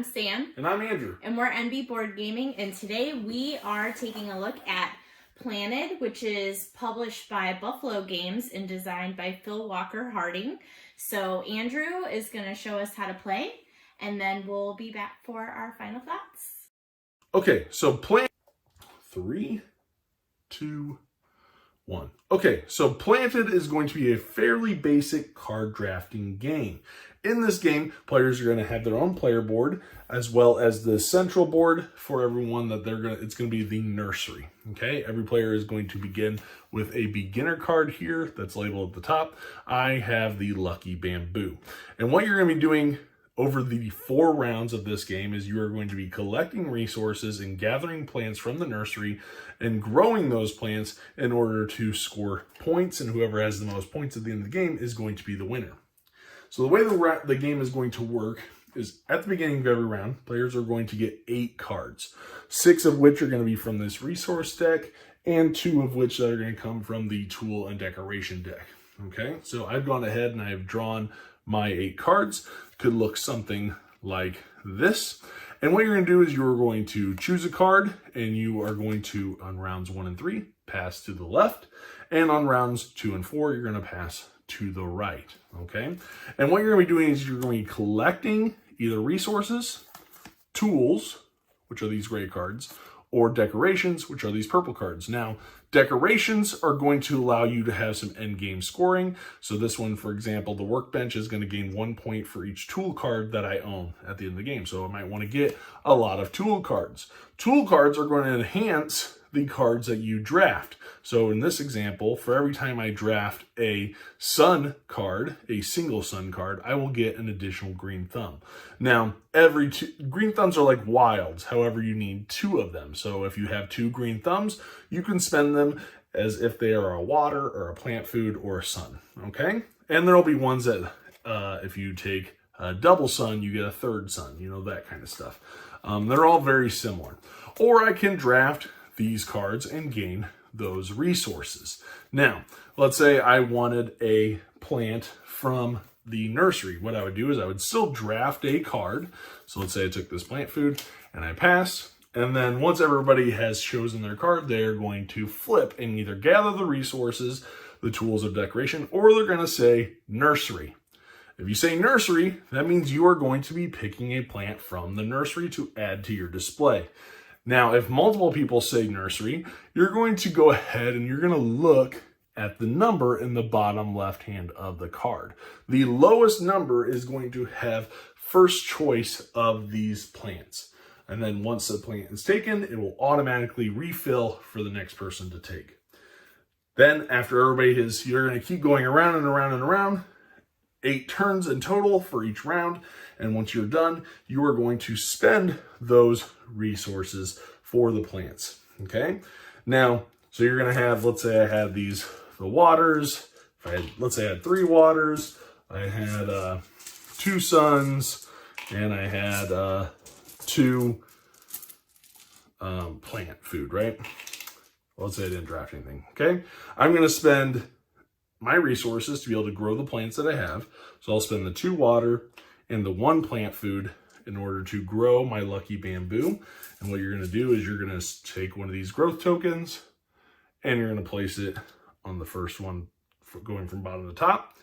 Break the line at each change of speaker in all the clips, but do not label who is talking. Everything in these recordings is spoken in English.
I'm Sam.
And I'm Andrew.
And we're NB Board Gaming, and today we are taking a look at Planted, which is published by Buffalo Games and designed by Phil Walker Harding. So Andrew is going to show us how to play, and then we'll be back for our final thoughts.
Okay, so Planted. 3, 2, 1. Okay, so Planted is going to be a fairly basic card drafting game. In this game, players are going to have their own player board as well as the central board for everyone that it's going to be the nursery. Okay, every player is going to begin with a beginner card here that's labeled at the top. I have the Lucky Bamboo. And what you're going to be doing over the 4 rounds of this game is you are going to be collecting resources and gathering plants from the nursery and growing those plants in order to score points, and whoever has the most points at the end of the game is going to be the winner. So the way the game is going to work is at the beginning of every round, players are going to get 8 cards, 6 of which are going to be from this resource deck and 2 of which are going to come from the tool and decoration deck. Okay, so I've gone ahead and I have drawn my 8 cards. Could look something like this. And what you're going to do is you're going to choose a card, and you are going to, on rounds 1 and 3, pass to the left. And on rounds 2 and 4, you're going to pass to the right. Okay? And what you're going to be doing is you're going to be collecting either resources, tools, which are these gray cards, or decorations, which are these purple cards. Now, decorations are going to allow you to have some end game scoring. So this one, for example, the workbench is going to gain 1 point for each tool card that I own at the end of the game. So I might want to get a lot of tool cards. Tool cards are going to enhance the cards that you draft. So in this example, for every time I draft a sun card, a single sun card, I will get an additional green thumb. Now, green thumbs are like wilds. However, you need 2 of them. So if you have 2 green thumbs, you can spend them as if they are a water or a plant food or a sun. Okay? And there'll be ones that if you take a double sun, you get a third sun, you know, that kind of stuff. They're all very similar. Or I can draft these cards and gain those resources. Now, let's say I wanted a plant from the nursery. What I would do is I would still draft a card. So let's say I took this plant food and I pass. And then once everybody has chosen their card, they're going to flip and either gather the resources, the tools of decoration, or they're going to say nursery. If you say nursery, that means you are going to be picking a plant from the nursery to add to your display. Now, if multiple people say nursery, you're going to go ahead and you're going to look at the number in the bottom left hand of the card. The lowest number is going to have first choice of these plants. And then once the plant is taken, it will automatically refill for the next person to take. Then after everybody you're going to keep going around and around and around. 8 turns in total for each round. And once you're done, you are going to spend those resources for the plants. Okay? Now, so you're going to have, let's say I had the waters. Let's say I had 3 waters. I had 2 suns. And I had 2 plant food, right? Well, let's say I didn't draft anything. Okay? I'm going to spend my resources to be able to grow the plants that I have. So I'll spend the 2 water and the 1 plant food in order to grow my Lucky Bamboo. And what you're going to do is you're going to take one of these growth tokens and you're going to place it on the first one going from bottom to top.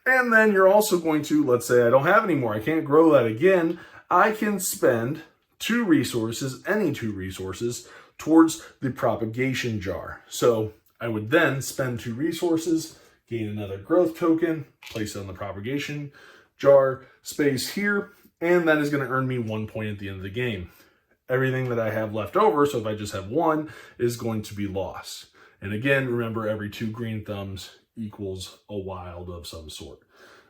And then you're also going to, let's say I don't have any more, I can't grow that again. I can spend 2 resources, any 2 resources, towards the propagation jar. So I would then spend 2 resources, gain another growth token, place it on the propagation jar space here, and that is going to earn me 1 point at the end of the game. Everything that I have left over, so if I just have 1, is going to be lost. And again, remember, every 2 green thumbs equals a wild of some sort.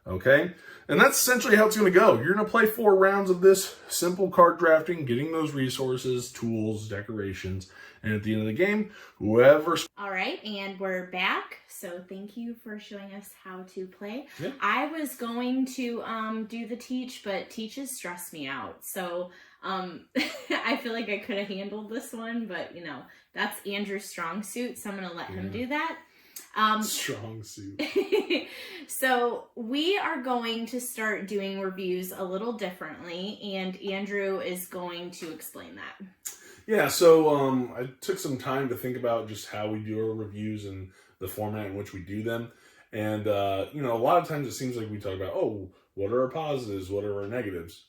Okay? And that's essentially how it's going to go. You're going to play 4 rounds of this simple card drafting, getting those resources, tools, decorations, and at the end of the game, whoever...
All right, and we're back. So thank you for showing us how to play.
Yeah.
I was going to do the teach, but teaches stress me out. So I feel like I could have handled this one, but you know, that's Andrew's strong suit, so I'm going to let him do that.
Strong suit.
So we are going to start doing reviews a little differently, and Andrew is going to explain that.
Yeah, so I took some time to think about just how we do our reviews and the format in which we do them. And, a lot of times it seems like we talk about, oh, what are our positives? What are our negatives?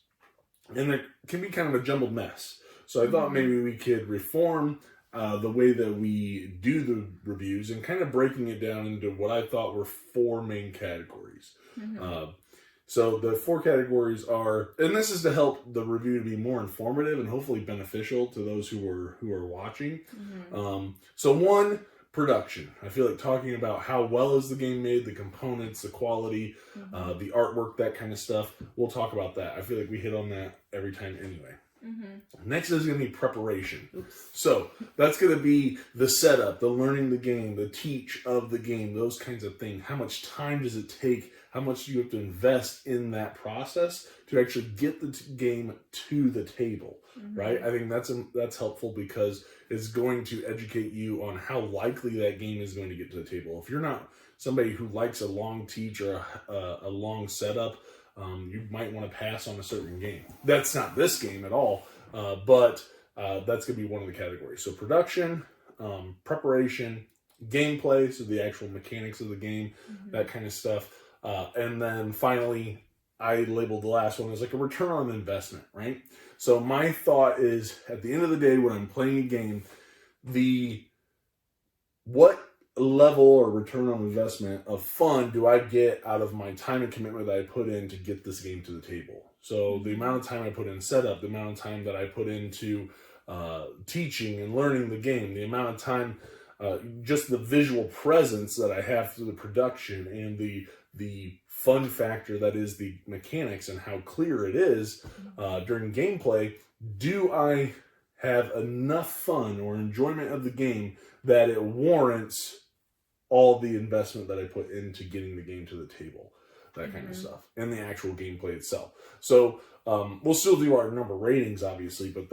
And it can be kind of a jumbled mess. So I thought maybe we could reform the way that we do the reviews and kind of breaking it down into what I thought were 4 main categories. So the 4 categories are, and this is to help the review to be more informative and hopefully beneficial to those who are watching. So 1, production. I feel like talking about how well is the game made, the components, the quality, the artwork, that kind of stuff. We'll talk about that. I feel like we hit on that every time anyway. Next is going to be preparation. So that's going to be the setup, the learning the game, the teach of the game, those kinds of things. How much time does it take? How much do you have to invest in that process to actually get the game to the table, right? I think that's helpful because it's going to educate you on how likely that game is going to get to the table. If you're not somebody who likes a long teach or a long setup, you might want to pass on a certain game. That's not this game at all, but that's going to be one of the categories. So production, preparation, gameplay, so the actual mechanics of the game, that kind of stuff. And then finally, I labeled the last one as like a return on investment, right? So my thought is, at the end of the day, when I'm playing a game, what level or return on investment of fun do I get out of my time and commitment that I put in to get this game to the table? So the amount of time I put in setup, the amount of time that I put into teaching and learning the game, the amount of time, just the visual presence that I have through the production and the fun factor that is the mechanics and how clear it is during gameplay. Do I have enough fun or enjoyment of the game that it warrants all the investment that I put into getting the game to the table? That kind of stuff, and the actual gameplay itself. So we'll still do our number ratings, obviously, but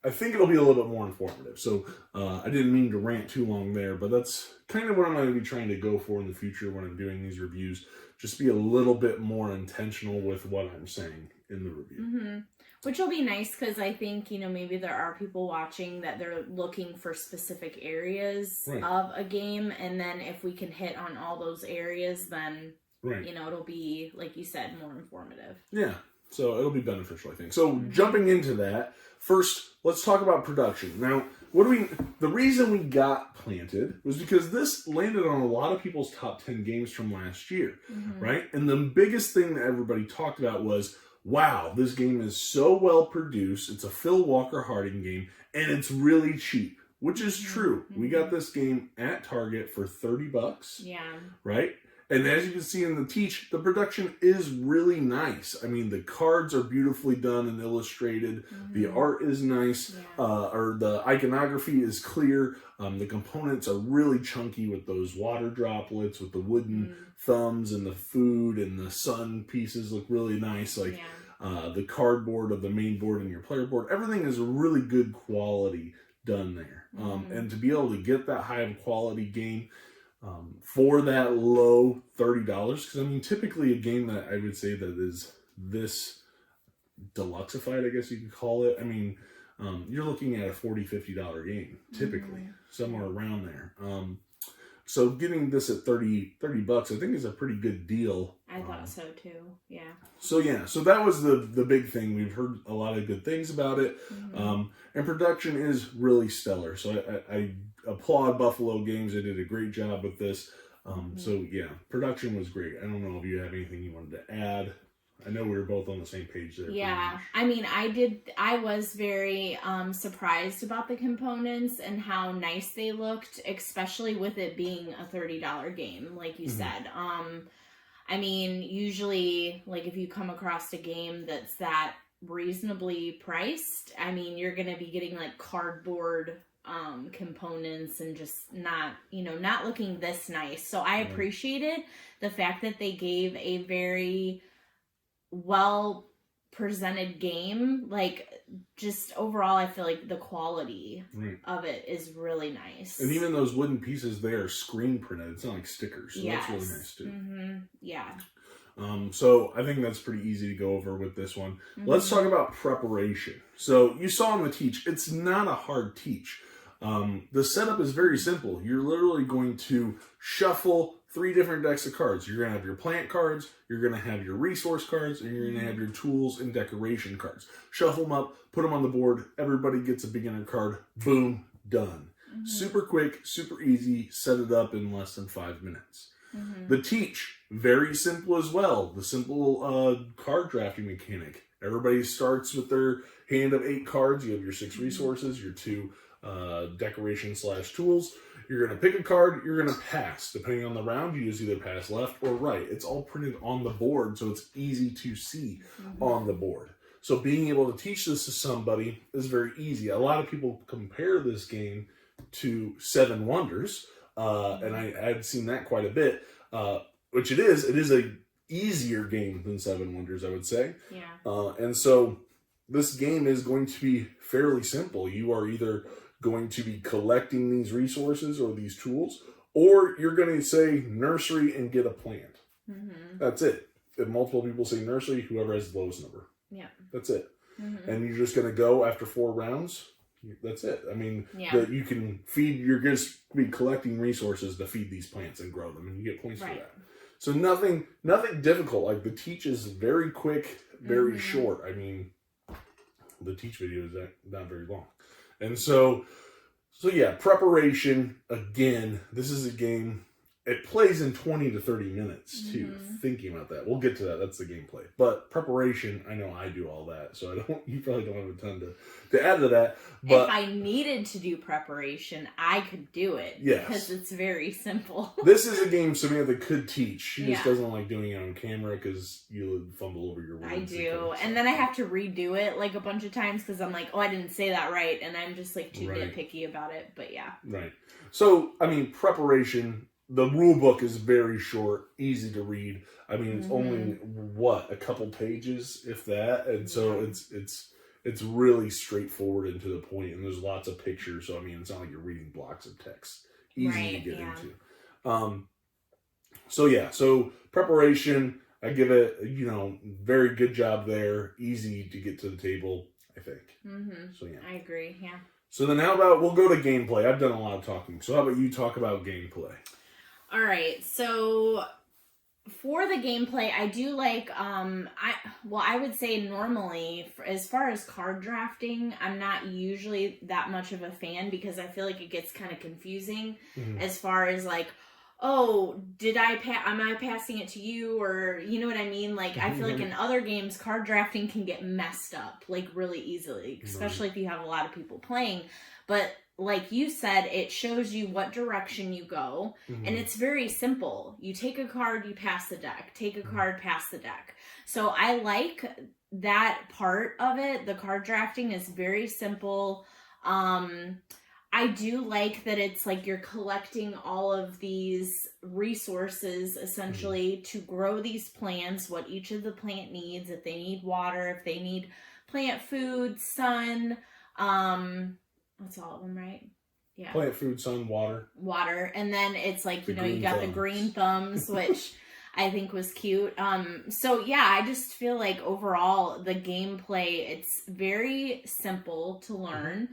I think it'll be a little bit more informative. So I didn't mean to rant too long there, but that's kind of what I'm going to be trying to go for in the future when I'm doing these reviews. Just be a little bit more intentional with what I'm saying in the review.
Which will be nice because I think, maybe there are people watching that they're looking for specific areas of a game. And then if we can hit on all those areas, then, it'll be, like you said, more informative.
Yeah. So it'll be beneficial, I think. So jumping into that, first, let's talk about production. Now, the reason we got Planted was because this landed on a lot of people's top 10 games from last year, right? And the biggest thing that everybody talked about was, wow, this game is so well produced. It's a Phil Walker Harding game, and it's really cheap, which is true. We got this game at Target for $30. Yeah. Right? And as you can see in the teach, the production is really nice. I mean, the cards are beautifully done and illustrated. The art is nice, or the iconography is clear. The components are really chunky with those water droplets, with the wooden thumbs and the food, and the sun pieces look really nice. Like the cardboard of the main board and your player board, everything is really good quality done there. And to be able to get that high of quality game, for that low $30, because I mean, typically a game that I would say that is this deluxeified, I guess you could call it. I mean, you're looking at a $40, $50 game, typically, somewhere around there. So getting this at $30, I think is a pretty good deal.
I thought so too, yeah.
So that was the big thing. We've heard a lot of good things about it. And production is really stellar. So I applaud Buffalo Games. They did a great job with this. So production was great. I don't know if you have anything you wanted to add. I know we were both on the same page there.
Yeah, I mean, I was very surprised about the components and how nice they looked, especially with it being a $30 game, like you said. I mean, usually, like, if you come across a game that's that reasonably priced, I mean, you're going to be getting, like, cardboard components and just not looking this nice. So I appreciated the fact that they gave a very well presented game, like just overall, I feel like the quality
Right.
of it is really nice.
And even those wooden pieces, they are screen printed. It's not like stickers, so
yes.
that's really nice too.
Mm-hmm. Yeah.
So I think that's pretty easy to go over with this one.
Mm-hmm.
Let's talk about preparation. So you saw in the teach, it's not a hard teach. The setup is very simple. You're literally going to shuffle 3 different decks of cards. You're going to have your plant cards, you're going to have your resource cards, and you're going to have your tools and decoration cards. Shuffle them up, put them on the board. Everybody gets a beginner card. Boom, done.
Mm-hmm.
Super quick, super easy. Set it up in less than 5 minutes.
Mm-hmm.
The teach, very simple as well. The simple card drafting mechanic. Everybody starts with their hand of 8 cards. You have your 6 resources, your 2 decoration/tools. You're going to pick a card, you're going to pass. Depending on the round, you just either pass left or right. It's all printed on the board, so it's easy to see on the board. So being able to teach this to somebody is very easy. A lot of people compare this game to Seven Wonders, and I had seen that quite a bit, which it is. It is a easier game than Seven Wonders, I would say.
Yeah.
And so this game is going to be fairly simple. You are either going to be collecting these resources or these tools, or you're going to say nursery and get a plant.
Mm-hmm.
That's it. If multiple people say nursery, whoever has the lowest number.
Yeah.
That's it.
Mm-hmm.
And you're just going to go after 4 rounds. That's it. I mean, that you can feed, you're just be collecting resources to feed these plants and grow them, and you get points for that. So nothing difficult. Like the teach is very quick, very short. I mean, the teach video is not very long. And so yeah, preparation, again, this is a game, it plays in 20 to 30 minutes too, thinking about that. We'll get to that, that's the gameplay. But preparation, I know I do all that, so you probably don't have a ton to add to that. But
if I needed to do preparation, I could do it.
Yes.
Because it's very simple.
This is a game Samantha could teach. She just
Yeah.
doesn't like doing it on camera because you fumble over your words.
I do. And then I have to redo it like a bunch of times because I'm like, oh, I didn't say that right. And I'm just like too nitpicky about it. But yeah.
Right. So, I mean, preparation, the rule book is very short, easy to read. I mean, it's only, a couple pages, if that. And so it's really straightforward and to the point, and there's lots of pictures. So, I mean, it's not like you're reading blocks of text. Easy to get into. So preparation, I give it, very good job there. Easy to get to the table, I think.
Mm-hmm.
So, yeah.
I agree, yeah.
So then how about, we'll go to gameplay. I've done a lot of talking. So how about you talk about gameplay?
All right, so for the gameplay, I do like, I would say normally, as far as card drafting, I'm not usually that much of a fan because I feel like it gets kind of confusing as far as like, oh, am I passing it to you? Or, you know what I mean? Like, I feel like in other games, card drafting can get messed up, like, really easily, especially if you have a lot of people playing. But like you said, it shows you what direction you go, and it's very simple. You take a card, you pass the deck. Take a card, pass the deck. So I like that part of it. The card drafting is very simple. I do like that it's like you're collecting all of these resources essentially to grow these plants, what each of the plant needs, if they need water, if they need plant food, sun, that's all of them, right? Yeah.
Plant food, sun, water.
Water. And then it's like, you got the green thumbs, which I think was cute. So yeah, I just feel like overall the gameplay, it's very simple to learn.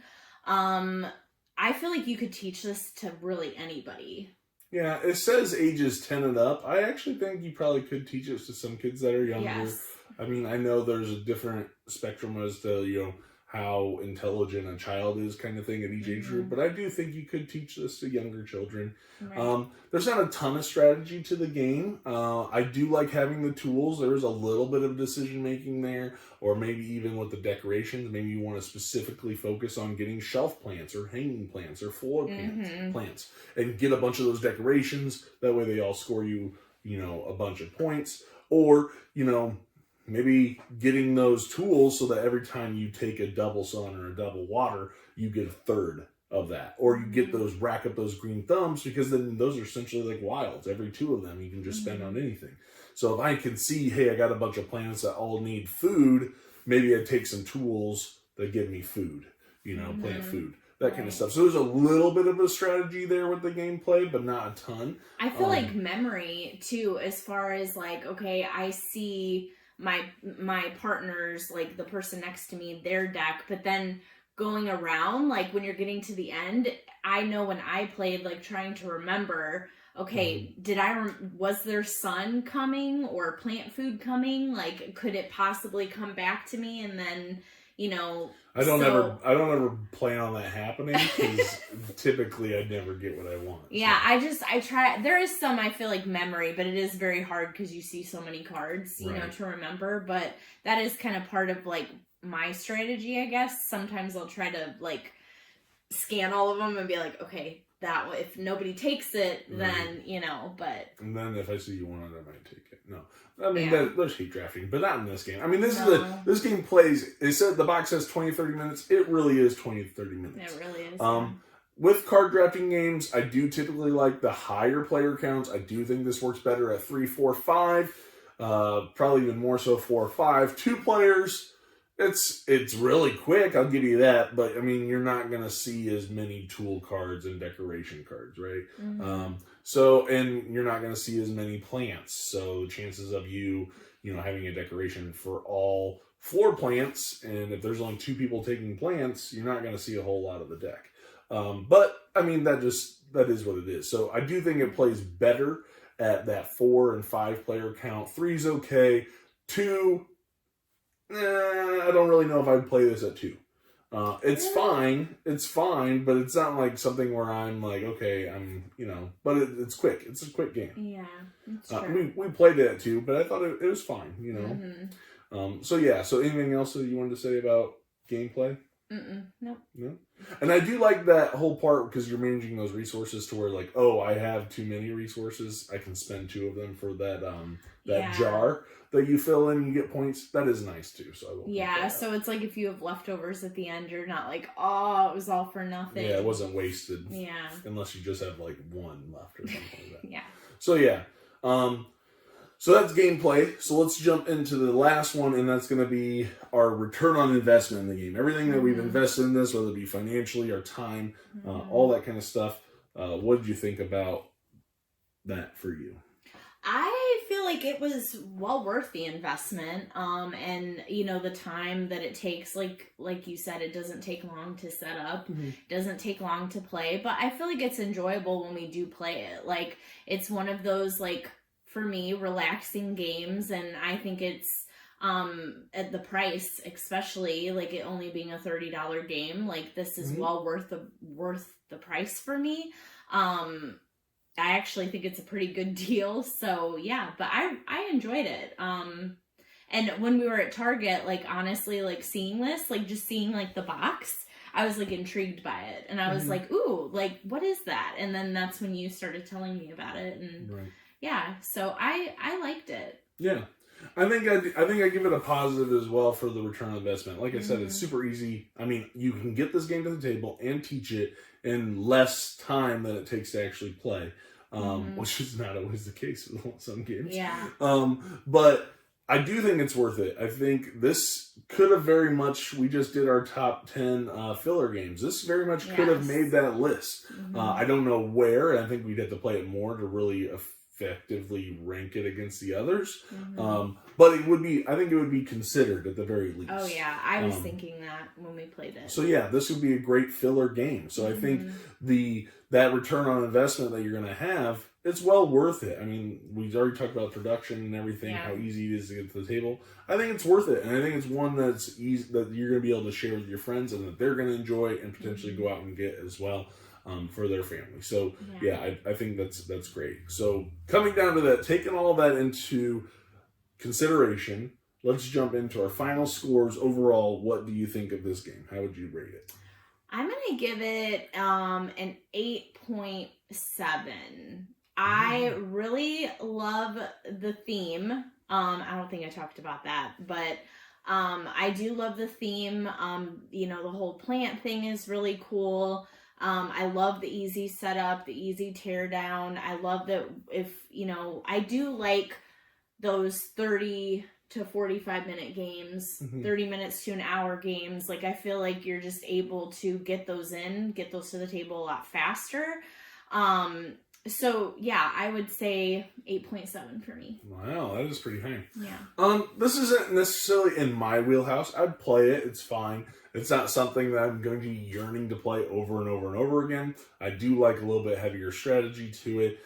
I feel like you could teach this to really anybody. Yeah,
it says ages 10 and up. I actually think you probably could teach this to some kids that are younger.
Yes.
I mean, I know there's a different spectrum as to, how intelligent a child is kind of thing at each age group, but I do think you could teach this to younger children. Right. There's not a ton of strategy to the game. I do like having the tools. There's a little bit of decision making there, or maybe even with the decorations, maybe you want to specifically focus on getting shelf plants or hanging plants or floor plants and get a bunch of those decorations. That way they all score you, a bunch of points, or, maybe getting those tools so that every time you take a double sun or a double water, you get a third of that. Or you get rack up those green thumbs, because then those are essentially like wilds. Every 2 of them you can just spend on anything. So if I can see, hey, I got a bunch of plants that all need food, maybe I'd take some tools that give me food, plant
Mhm.
food, that kind of
Right.
stuff. So there's a little bit of a strategy there with the gameplay, but not a ton.
I feel like memory too, as far as like, okay, I see my partner's, like the person next to me, their deck, but then going around, like when you're getting to the end, I know when I played, like trying to remember, okay, was there sun coming or plant food coming? Like, could it possibly come back to me? And then, you know,
I don't
so
ever plan on that happening because typically I never get what I want.
yeah, I try. There is some, I feel like, memory, but it is very hard because you see so many cards,
Right.
to remember. But that is kind of part of like my strategy, I guess. Sometimes I'll try to like scan all of them and be like, okay, that one, if nobody takes it, then But
and then if I see one, I might take it. No, I mean
Yeah.
there's heat drafting, but not in this game. I mean
No.
this game plays. It said the box says 20-30 minutes. It really is 20-30 minutes.
It really is.
With card drafting games, I do typically like the higher player counts. I do think this works better at 3, 4, 5. Probably even more so 4 or 5. 2 players, it's really quick. I'll give you that. But I mean, you're not gonna see as many tool cards and decoration cards, right?
Mhm.
And you're not gonna see as many plants. So the chances of you having a decoration for all floor plants, and if there's only 2 people taking plants, you're not gonna see a whole lot of the deck. But I mean, that is what it is. So I do think it plays better at that 4 and 5 player count. 3's okay. 2, I don't really know if I'd play this at 2. It's fine. It's fine, but it's not like something where I'm like, okay, but it's quick. It's a quick game.
Yeah, that's true.
We played it at 2, but I thought it was fine,
Mhm.
So anything else that you wanted to say about gameplay?
Nope.
No. And I do like that whole part because you're managing those resources to where like, oh, I have too many resources. I can spend 2 of them for that
Yeah.
jar that you fill in, you get points. That is nice too. So I will.
Yeah, so it's like if you have leftovers at the end, you're not like, oh, it was all for nothing.
Yeah, it wasn't wasted.
Yeah.
Unless you just have like 1 left or something like that.
Yeah.
So yeah. So that's gameplay. So let's jump into the last one, and that's going to be our return on investment in the game. Everything that we've invested in this, whether it be financially, our time, all that kind of stuff. What did you think about that for you?
I feel like it was well worth the investment. And the time that it takes, like you said, it doesn't take long to set up. It doesn't take long to play, but I feel like it's enjoyable when we do play it. Like it's one of those, like, for me, relaxing games, and I think it's at the price, especially like it only being a $30 game, like this is well worth the price for me. I actually think it's a pretty good deal. So yeah, but I enjoyed it. And when we were at Target, like honestly, like seeing this, like just seeing like the box, I was like intrigued by it, and I was like, ooh, like what is that? And then that's when you started telling me about it, and yeah, so I liked it.
Yeah. I think I give it a positive as well for the return on investment. Like I said, it's super easy. I mean, you can get this game to the table and teach it in less time than it takes to actually play, which is not always the case with some games.
Yeah.
But I do think it's worth it. I think this could have very much, we just did our top 10 filler games. This very much could have made that list. I don't know where, and I think we'd have to play it more to really effectively rank it against the others. But I think it would be considered at the very least.
Oh yeah, I was thinking that when we played it.
So yeah, this would be a great filler game. So I think that return on investment that you're going to have, it's well worth it. I mean, we've already talked about production and everything, how easy it is to get to the table. I think it's worth it, and I think it's one that's easy that you're going to be able to share with your friends and that they're going to enjoy and potentially go out and get as well. For their family. So yeah, I think that's great. So coming down to that, taking all that into consideration, let's jump into our final scores. Overall, what do you think of this game? How would you rate it?
I'm gonna give it an 8.7. I really love the theme. I don't think I talked about that, but I do love the theme. The whole plant thing is really cool. I love the easy setup, the easy tear down. I love that I do like those 30 to 45-minute games,
Mhm.
30 minutes to an hour games. Like, I feel like you're just able to get those to the table a lot faster. So yeah, I would say 8.7 for me.
Wow, that is pretty high.
Yeah.
This isn't necessarily in my wheelhouse. I'd play it. It's fine. It's not something that I'm going to be yearning to play over and over and over again. I do like a little bit heavier strategy to it.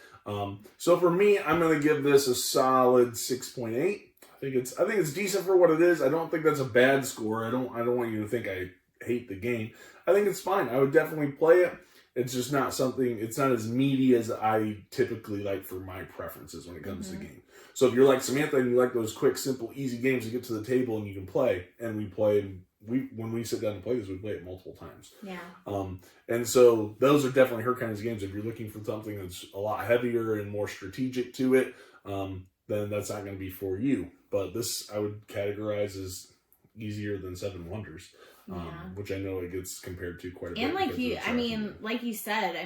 So for me, I'm going to give this a solid 6.8. I think it's decent for what it is. I don't think that's a bad score. I don't want you to think I hate the game. I think it's fine. I would definitely play it. It's just not something, it's not as meaty as I typically like for my preferences when it comes to game. So if you're like Samantha and you like those quick, simple, easy games to get to the table and you can play, and when we sit down to play this, we play it multiple times.
Yeah.
And so those are definitely her kinds of games. If you're looking for something that's a lot heavier and more strategic to it, then that's not going to be for you. But this I would categorize as easier than Seven Wonders. Which I know it gets compared to quite a bit.
And like you said,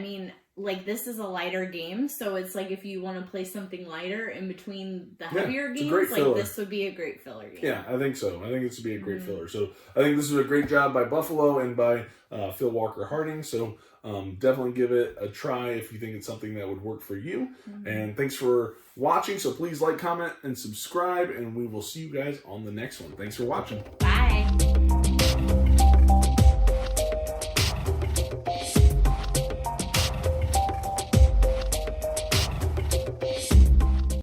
like this is a lighter game, so it's like if you want to play something lighter in between the heavier games, like this would be a great filler game.
Yeah, I think so. I think this would be a great filler. So I think this is a great job by Buffalo and by Phil Walker Harding. So definitely give it a try if you think it's something that would work for you. And thanks for watching. So please like, comment, and subscribe, and we will see you guys on the next one. Thanks for watching.
Bye.